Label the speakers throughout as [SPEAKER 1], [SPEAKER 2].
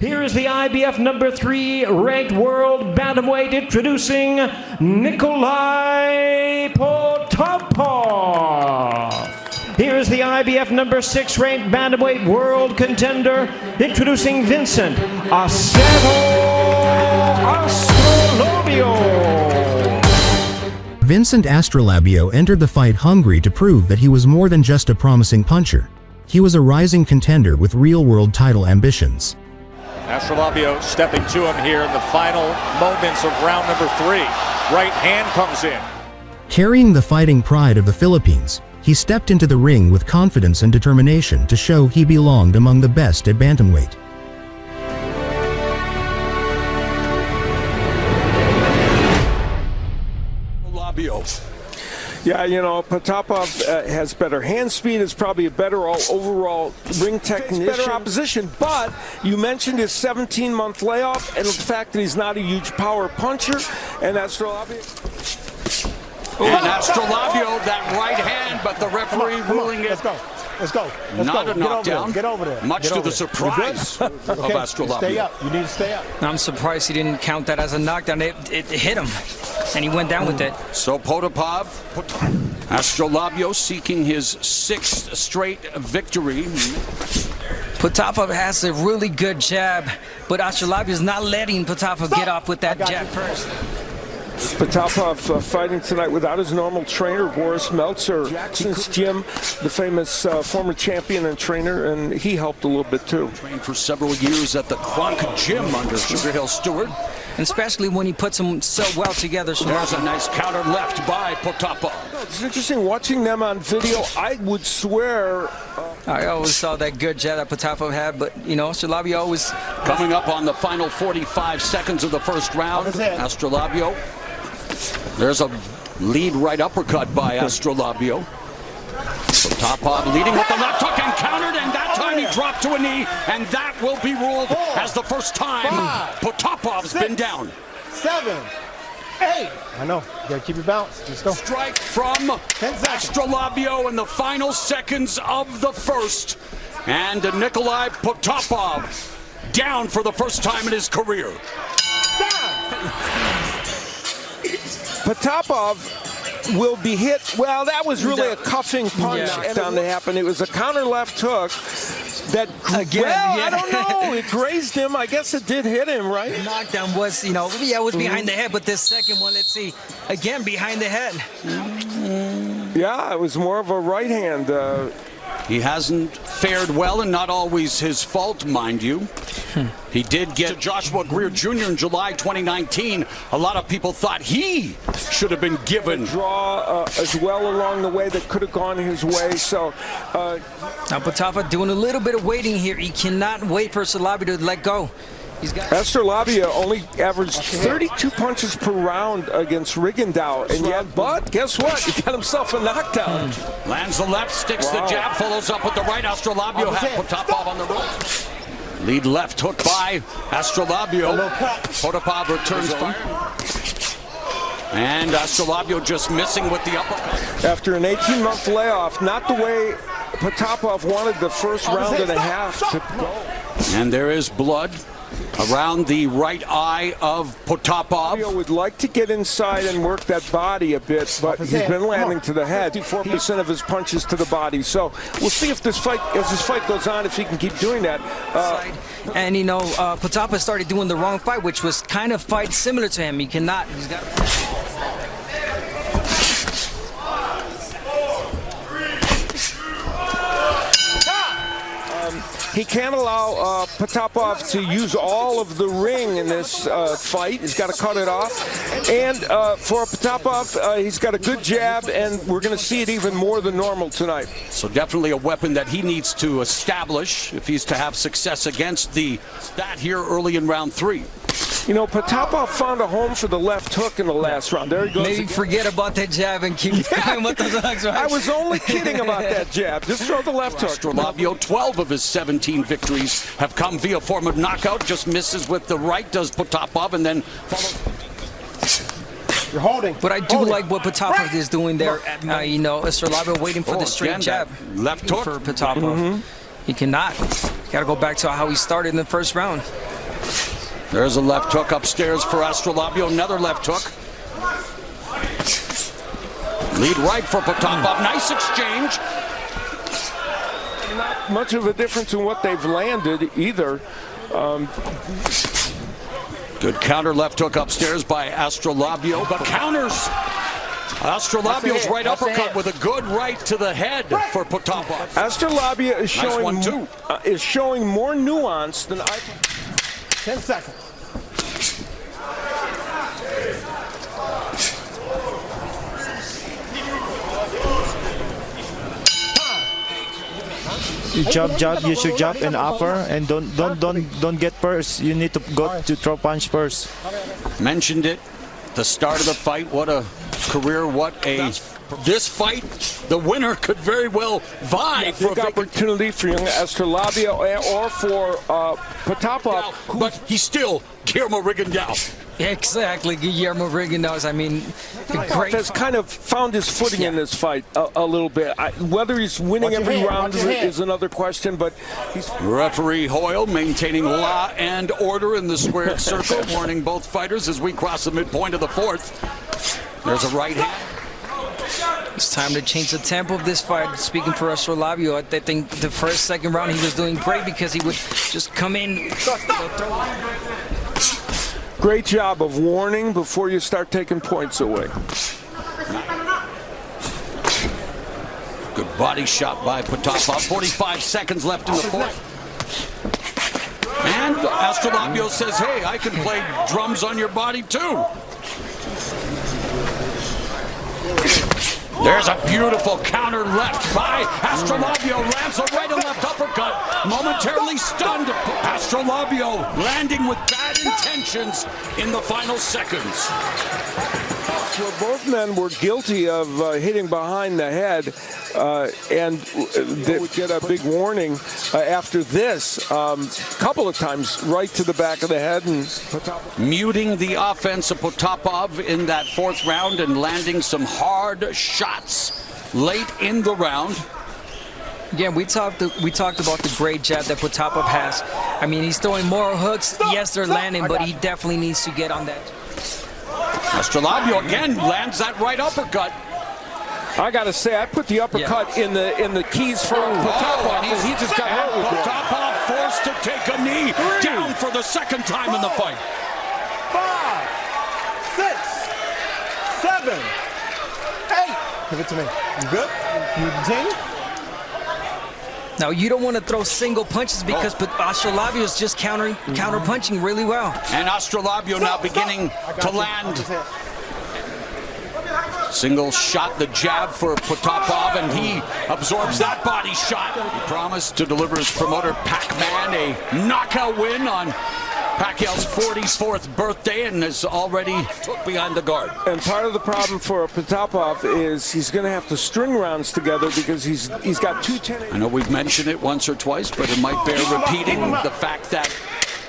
[SPEAKER 1] Here is the IBF number 3 ranked world bantamweight, introducing Nikolai Potapov. Here is the IBF number 6 ranked bantamweight world contender, introducing Vincent Astrolabio.
[SPEAKER 2] Vincent Astrolabio entered the fight hungry to prove that he was more than just a promising puncher. He was a rising contender with real-world title ambitions.
[SPEAKER 3] Astrolabio stepping to him here in the final moments of round number 3. Right hand comes in.
[SPEAKER 2] Carrying the fighting pride of the Philippines, he stepped into the ring with confidence and determination to show he belonged among the best at bantamweight.
[SPEAKER 4] Yeah, you know, Potapov has better hand speed, is probably a better overall ring technician. Better opposition, but you mentioned his 17-month layoff and the fact that he's not a huge power puncher, and Astrolabio.
[SPEAKER 5] And Astrolabio, that right hand, but the referee ruling it.
[SPEAKER 6] Let's go.
[SPEAKER 5] Not a knockdown.
[SPEAKER 6] Get over there.
[SPEAKER 5] Much to the surprise of Astrolabio.
[SPEAKER 6] Stay up. You need to stay up.
[SPEAKER 7] I'm surprised he didn't count that as a knockdown. It hit him, and he went down with it.
[SPEAKER 5] So Potapov, Astrolabio seeking his 6th straight victory.
[SPEAKER 7] Potapov has a really good jab, but Astrolabio is not letting Potapov get off with that jab first.
[SPEAKER 4] Potapov fighting tonight without his normal trainer, Boris Meltzer, Jackson's gym, the famous former champion and trainer, and he helped a little bit too.
[SPEAKER 5] Trained for several years at the Kronk Gym under Sugar Hill Stewart.
[SPEAKER 7] And especially when he puts them so well together.
[SPEAKER 5] There's a nice counter left by Potapov.
[SPEAKER 4] It's interesting watching them on video. I would swear...
[SPEAKER 7] I always saw that good jab that Potapov had, but, you know, Astrolabio always...
[SPEAKER 5] Coming up on the final 45 seconds of the first round, Astrolabio. There's a lead right uppercut by Astrolabio. Potapov leading with the left hook and countered, and that time he dropped to a knee, and that will be ruled as the first time Potapov's been down.
[SPEAKER 6] 7, 8. I know. You gotta keep your balance. Just go.
[SPEAKER 5] Strike from Astrolabio in the final seconds of the first, and Nikolai Potapov down for the first time in his career.
[SPEAKER 4] Potapov will be hit. Well, that was really a cuffing punch down to happen. It was a counter left hook that, I don't know, it grazed him. I guess it did hit him, right?
[SPEAKER 7] The knockdown was, you know, it was behind the head, but this second one, let's see, again, behind the head.
[SPEAKER 4] Yeah, it was more of a right hand.
[SPEAKER 5] He hasn't fared well, and not always his fault, mind you. He did get to Joshua Greer Jr. in July 2019. A lot of people thought he should have been given.
[SPEAKER 4] Draw as well along the way that could have gone his way. So
[SPEAKER 7] now Potapov doing a little bit of waiting here. He cannot wait for Astrolabio to let go.
[SPEAKER 4] Astrolabio only averaged 32 punches per round against Rigondeaux, and yet, but guess what? He got himself a knockdown.
[SPEAKER 5] Lands the left, sticks the jab, follows up with the right. Astrolabio had Potapov on the ropes. Lead left hook by Astrolabio. Potapov returns fire. And Astrolabio just missing with the uppercut.
[SPEAKER 4] After an 18-month layoff, not the way Potapov wanted the first round and a half to go.
[SPEAKER 5] And there is blood around the right eye of Potapov.
[SPEAKER 4] Would like to get inside and work that body a bit, but he's been landing to the head. 54% of his punches to the body. So we'll see if this fight, as this fight goes on, if he can keep doing that.
[SPEAKER 7] And you know, Potapov started doing the wrong fight, which was kind of fight similar to him. He cannot. He's got.
[SPEAKER 4] He can't allow Potapov to use all of the ring in this fight. He's got to cut it off. And for Potapov, he's got a good jab, and we're going to see it even more than normal tonight.
[SPEAKER 5] So definitely a weapon that he needs to establish if he's to have success against that here early in round 3.
[SPEAKER 4] You know, Potapov found a home for the left hook in the last round. There he goes.
[SPEAKER 7] Maybe forget about that jab and keep going with those hooks, right?
[SPEAKER 4] I was only kidding about that jab. Just throw the left hook.
[SPEAKER 5] Astrolabio, 12 of his 17 victories have come via form of knockout. Just misses with the right, does Potapov, and then
[SPEAKER 6] You're holding.
[SPEAKER 7] But I do like what Potapov is doing there. You know, Astrolabio waiting for the straight jab.
[SPEAKER 5] Left hook
[SPEAKER 7] for Potapov. He cannot. Got to go back to how he started in the first round.
[SPEAKER 5] There's a left hook upstairs for Astrolabio. Another left hook. Lead right for Potapov. Nice exchange.
[SPEAKER 4] Not much of a difference in what they've landed either.
[SPEAKER 5] Good counter left hook upstairs by Astrolabio, but counters. Astrolabio's right uppercut with a good right to the head for Potapov.
[SPEAKER 4] Astrolabio is
[SPEAKER 5] Nice
[SPEAKER 4] showing more nuance than I.
[SPEAKER 6] 10 seconds.
[SPEAKER 8] You jab, use your jab and upper, and don't get purse. You need to go to throw punch first.
[SPEAKER 5] Mentioned it, the start of the fight. What a career! This fight, the winner could very well vie for a
[SPEAKER 4] big opportunity for young Astrolabio or for Potapov,
[SPEAKER 5] but he's still Guillermo Rigondeaux.
[SPEAKER 7] Exactly, Guillermo Rigondeaux. I mean,
[SPEAKER 4] Potapov has kind of found his footing in this fight a little bit. Whether he's winning every round is another question, but he's...
[SPEAKER 5] Referee Hoyle maintaining law and order in the squared circle, warning both fighters as we cross the midpoint of the fourth. There's a right hand.
[SPEAKER 7] It's time to change the tempo of this fight. Speaking for Astrolabio, I think the first, second round he was doing great because he would just come in.
[SPEAKER 4] Great job of warning before you start taking points away.
[SPEAKER 5] Good body shot by Potapov. 45 seconds left in the fourth. And Astrolabio says, hey, I can play drums on your body too. There's a beautiful counter left by Astrolabio. Lands a right and left uppercut. Momentarily stunned. Astrolabio landing with bad intentions in the final seconds.
[SPEAKER 4] Well, both men were guilty of hitting behind the head, and they would get a big warning after this. Couple of times right to the back of the head. And
[SPEAKER 5] muting the offense of Potapov in that fourth round and landing some hard shots late in the round.
[SPEAKER 7] Yeah, we talked about the great jab that Potapov has. I mean, he's throwing more hooks. Yes, they're landing, but he definitely needs to get on that.
[SPEAKER 5] Astrolabio again lands that right uppercut.
[SPEAKER 4] I gotta say, I put the uppercut in the keys for Potapov, and he just got hurt with
[SPEAKER 5] Potapov forced to take a knee down for the second time in the fight.
[SPEAKER 6] 5, 6, 7, 8. Give it to me. You good? You continue?
[SPEAKER 7] Now, you don't want to throw single punches because Astrolabio is just counter punching really well.
[SPEAKER 5] And Astrolabio now beginning to land. Single shot, the jab for Potapov, and he absorbs that body shot. He promised to deliver his promoter, Pac-Man, a knockout win on Pacquiao's 44th birthday, and is already took behind the guard.
[SPEAKER 4] And part of the problem for Potapov is he's going to have to string rounds together because he's got 210.
[SPEAKER 5] I know we've mentioned it once or twice, but it might bear repeating the fact that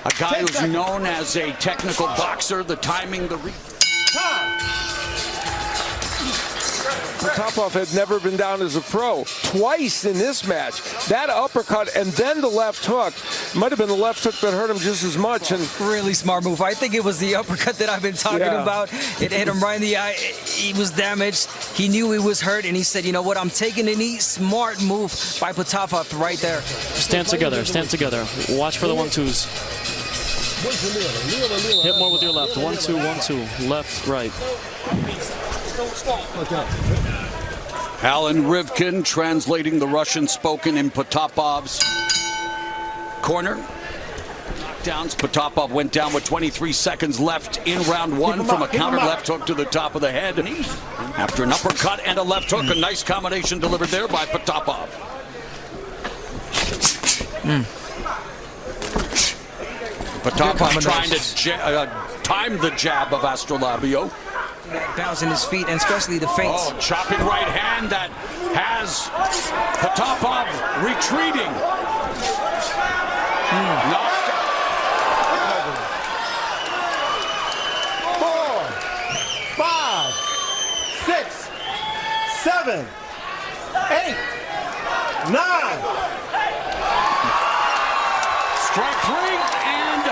[SPEAKER 5] a guy who's known as a technical boxer, the timing, the
[SPEAKER 4] Potapov had never been down as a pro. Twice in this match. That uppercut and then the left hook. Might have been the left hook that hurt him just as much. And
[SPEAKER 7] really smart move. I think it was the uppercut that I've been talking about. It hit him right in the eye. He was damaged. He knew he was hurt, and he said, you know what, I'm taking a knee. Smart move by Potapov right there.
[SPEAKER 9] Stand together. Stand together. Watch for the 1-2s. Hit more with your left. 1-2, 1-2. Left, right.
[SPEAKER 5] Alan Rivkin translating the Russian spoken in Potapov's corner. Knockdowns. Potapov went down with 23 seconds left in round one from a counter left hook to the top of the head. After an uppercut and a left hook, a nice combination delivered there by Potapov. Potapov trying to time the jab of Astrolabio.
[SPEAKER 7] Bouncing his feet, and especially the feints.
[SPEAKER 5] Oh, chopping right hand that has Potapov retreating. Knocked.
[SPEAKER 6] 4, 5, 6, 7, 8, 9.
[SPEAKER 5] Strike three, and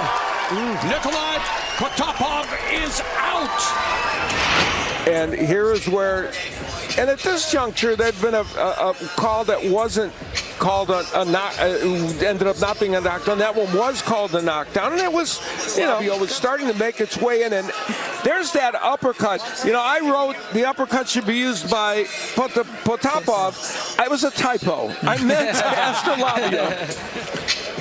[SPEAKER 5] Nikolai Potapov is out.
[SPEAKER 4] And here is where, and at this juncture, there'd been a call that wasn't called ended up not being a knockdown. That one was called a knockdown, and it was, it was starting to make its way in. And there's that uppercut. I wrote the uppercut should be used by Potapov. It was a typo. I meant Astrolabio.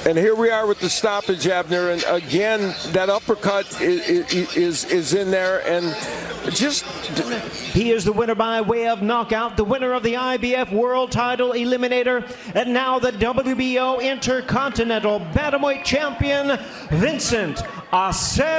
[SPEAKER 4] And here we are with the stoppage, Abner, and again, that uppercut is in there, and just...
[SPEAKER 1] He is the winner by way of knockout, the winner of the IBF World Title Eliminator, and now the WBO Intercontinental Bantamweight Champion, Vincent Astrolabio.